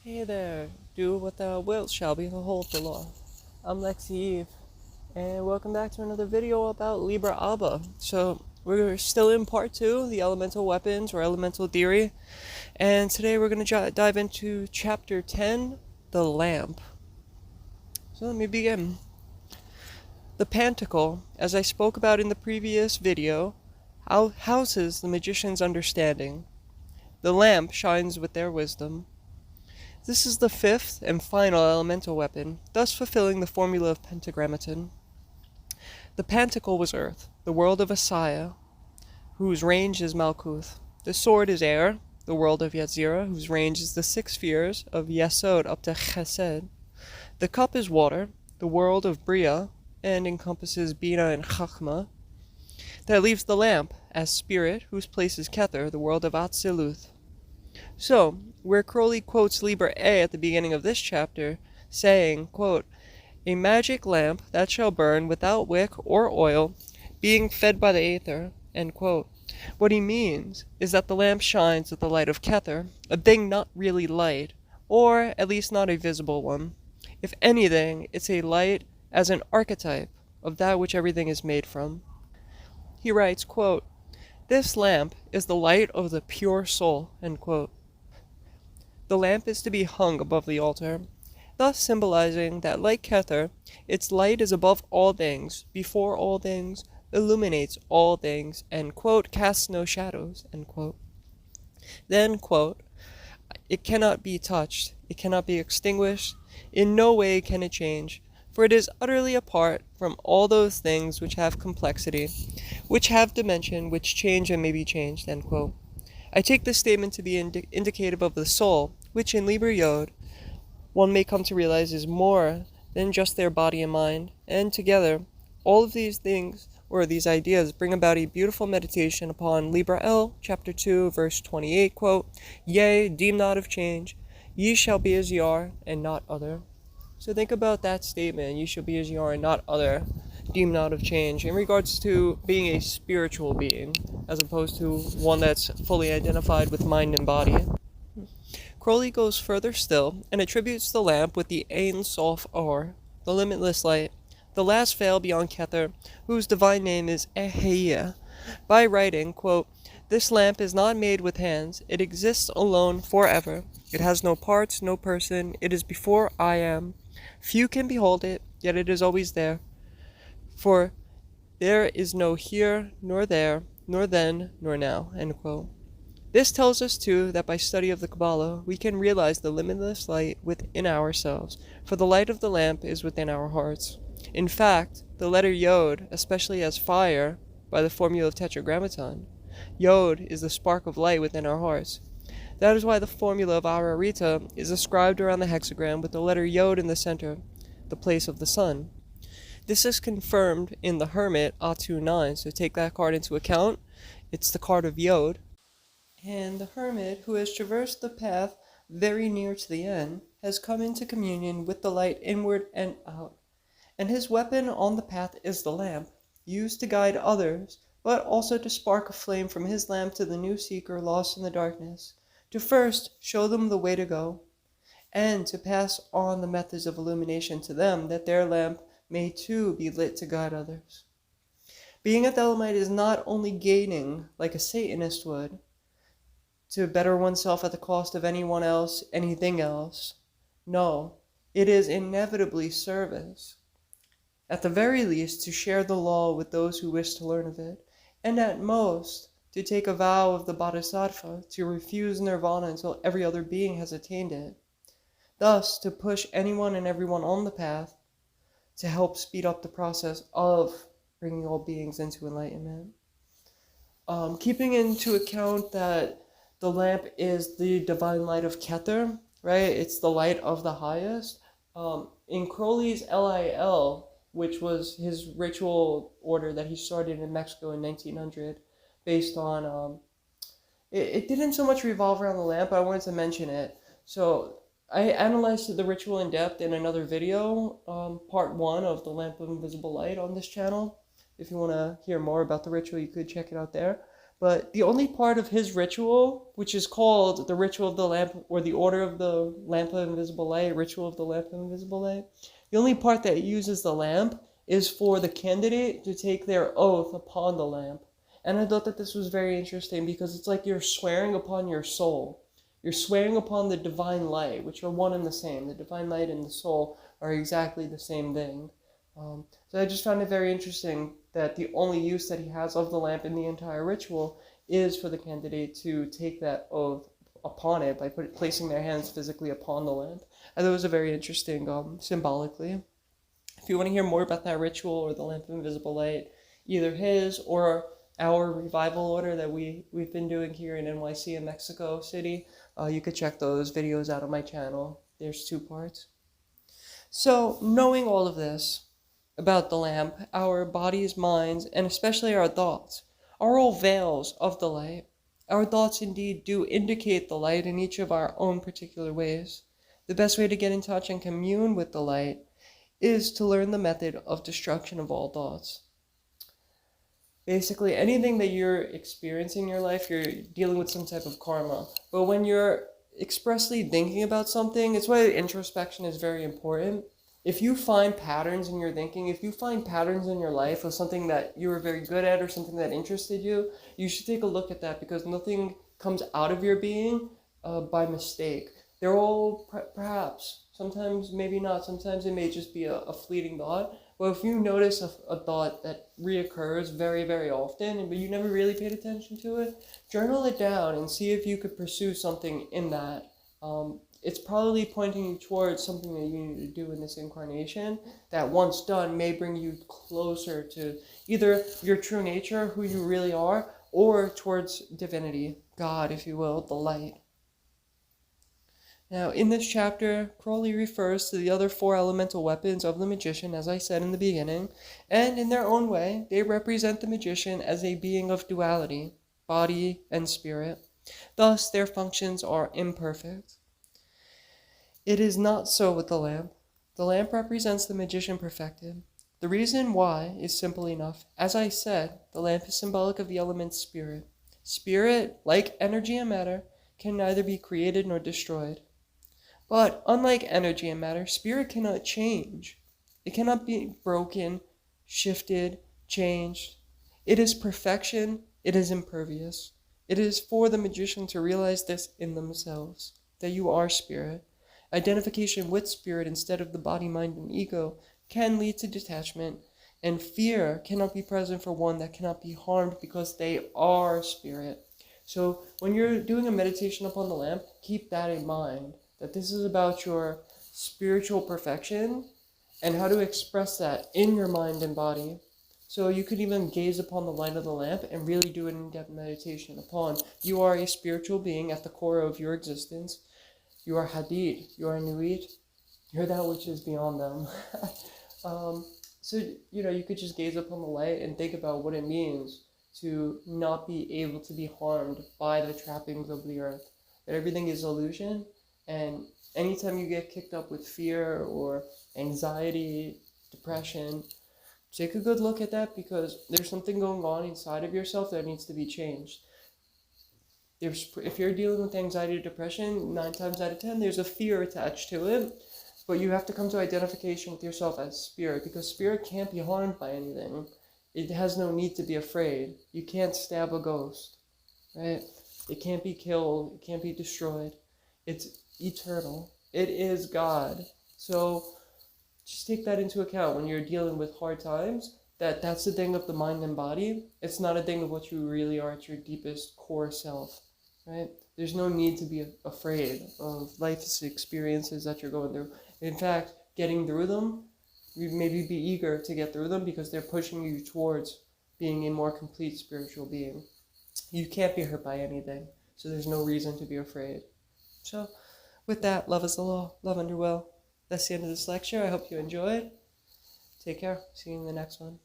Hey there, do what thou wilt shall be the whole of the law. I'm Lexi Eve, and welcome back to another video about Liber ABA. So, we're still in part 2, the elemental weapons or elemental theory, and today we're going to dive into chapter 10, the lamp. So let me begin. The pantacle, as I spoke about in the previous video, houses the magician's understanding. The lamp shines with their wisdom. This is the fifth and final elemental weapon, thus fulfilling the formula of Pentagrammaton. The pantacle was earth, the world of Asaya, whose range is Malkuth. The sword is air, the world of Yetzirah, whose range is the 6 spheres of Yesod up to Chesed. The cup is water, the world of Bria, and encompasses Bina and Chachma. That leaves the lamp as spirit, whose place is Kether, the world of Atziluth. So, where Crowley quotes Liber A at the beginning of this chapter, saying, quote, "A magic lamp that shall burn without wick or oil, being fed by the aether," end quote. What he means is that the lamp shines with the light of Kether, a thing not really light, or at least not a visible one. If anything, it's a light as an archetype of that which everything is made from. He writes, quote, "This lamp is the light of the pure soul," end quote. The lamp is to be hung above the altar, thus symbolizing that, like Kether, its light is above all things, before all things, illuminates all things, and, quote, casts no shadows, end quote. Then, quote, "It cannot be touched, it cannot be extinguished, in no way can it change, for it is utterly apart from all those things which have complexity, which have dimension, which change and may be changed," end quote. I take this statement to be indicative of the soul, which in Liber Yod, one may come to realize is more than just their body and mind, and together, all of these things, or these ideas, bring about a beautiful meditation upon Liber L, chapter 2, verse 28, quote, "Yea, deem not of change, ye shall be as ye are, and not other." So think about that statement, "ye shall be as ye are, and not other, deem not of change," in regards to being a spiritual being, as opposed to one that's fully identified with mind and body. Crowley goes further still, and attributes the lamp with the Ein Sof Or, the limitless light, the last veil beyond Kether, whose divine name is Eheia, by writing, quote, "This lamp is not made with hands, it exists alone forever. It has no parts, no person, it is before I am. Few can behold it, yet it is always there. For there is no here, nor there, nor then, nor now," end quote. This tells us, too, that by study of the Kabbalah, we can realize the limitless light within ourselves, for the light of the lamp is within our hearts. In fact, the letter Yod, especially as fire, by the formula of Tetragrammaton, Yod is the spark of light within our hearts. That is why the formula of Ararita is ascribed around the hexagram with the letter Yod in the center, the place of the sun. This is confirmed in the Hermit A29, so take that card into account. It's the card of Yod. And the Hermit, who has traversed the path very near to the end, has come into communion with the light inward and out. And his weapon on the path is the lamp, used to guide others, but also to spark a flame from his lamp to the new seeker lost in the darkness, to first show them the way to go, and to pass on the methods of illumination to them, that their lamp may too be lit to guide others. Being a Thelemite is not only gaining, like a Satanist would, to better oneself at the cost of anyone else, anything else. No, it is inevitably service. At the very least, to share the law with those who wish to learn of it, and at most, to take a vow of the Bodhisattva, to refuse nirvana until every other being has attained it. Thus, to push anyone and everyone on the path, to help speed up the process of bringing all beings into enlightenment. Keeping into account that the lamp is the divine light of Kether, right? It's the light of the highest. In Crowley's LIL, which was his ritual order that he started in Mexico in 1900, based on, it didn't so much revolve around the lamp, but I wanted to mention it. So I analyzed the ritual in depth in another video, part 1 of the Lamp of Invisible Light on this channel. If you want to hear more about the ritual, you could check it out there. But the only part of his ritual, which is called the ritual of the lamp, or the order of the lamp of invisible light, ritual of the lamp of invisible light, the only part that uses the lamp is for the candidate to take their oath upon the lamp. And I thought that this was very interesting because it's like you're swearing upon your soul. You're swearing upon the divine light, which are one and the same. The divine light and the soul are exactly the same thing. So I just found it very interesting that the only use that he has of the lamp in the entire ritual is for the candidate to take that oath upon it by placing their hands physically upon the lamp. I thought it was a very interesting, symbolically. If you want to hear more about that ritual or the lamp of invisible light, either his or our revival order that we've been doing here in NYC in Mexico City, you could check those videos out on my channel. There's 2 parts. So, knowing all of this about the lamp, our bodies, minds, and especially our thoughts, are all veils of the light. Our thoughts indeed do indicate the light in each of our own particular ways. The best way to get in touch and commune with the light is to learn the method of destruction of all thoughts. Basically, anything that you're experiencing in your life, you're dealing with some type of karma. But when you're expressly thinking about something, it's why introspection is very important. If you find patterns in your thinking, if you find patterns in your life of something that you were very good at or something that interested you, you should take a look at that, because nothing comes out of your being by mistake. They're all perhaps, sometimes maybe not, sometimes it may just be a fleeting thought. But if you notice a thought that reoccurs very, very often, but you never really paid attention to it, journal it down and see if you could pursue something in that. It's probably pointing you towards something that you need to do in this incarnation that, once done, may bring you closer to either your true nature, who you really are, or towards divinity, God, if you will, the light. Now, in this chapter, Crowley refers to the other 4 elemental weapons of the magician, as I said in the beginning, and in their own way, they represent the magician as a being of duality, body and spirit. Thus, their functions are imperfect. It is not so with the lamp. The lamp represents the magician perfected. The reason why is simple enough. As I said, the lamp is symbolic of the element spirit. Spirit, like energy and matter, can neither be created nor destroyed. But unlike energy and matter, spirit cannot change. It cannot be broken, shifted, changed. It is perfection. It is impervious. It is for the magician to realize this in themselves, that you are spirit. Identification with spirit instead of the body, mind, and ego can lead to detachment, and fear cannot be present for one that cannot be harmed because they are spirit. So when you're doing a meditation upon the lamp, keep that in mind, that this is about your spiritual perfection and how to express that in your mind and body. So you could even gaze upon the light of the lamp and really do an in-depth meditation upon you are a spiritual being at the core of your existence. You are Hadid, you are Nuit, you're that which is beyond them. So, you could just gaze upon the light and think about what it means to not be able to be harmed by the trappings of the earth. That everything is illusion, and anytime you get kicked up with fear or anxiety, depression, take a good look at that, because there's something going on inside of yourself that needs to be changed. If you're dealing with anxiety or depression, 9 times out of 10, there's a fear attached to it. But you have to come to identification with yourself as spirit, because spirit can't be harmed by anything. It has no need to be afraid. You can't stab a ghost, right? It can't be killed. It can't be destroyed. It's eternal. It is God. So just take that into account when you're dealing with hard times, that's the thing of the mind and body. It's not a thing of what you really are at your deepest core self. Right? There's no need to be afraid of life's experiences that you're going through. In fact, getting through them, you maybe be eager to get through them because they're pushing you towards being a more complete spiritual being. You can't be hurt by anything, so there's no reason to be afraid. So, with that, love is the law, love under will. That's the end of this lecture. I hope you enjoyed. Take care. See you in the next one.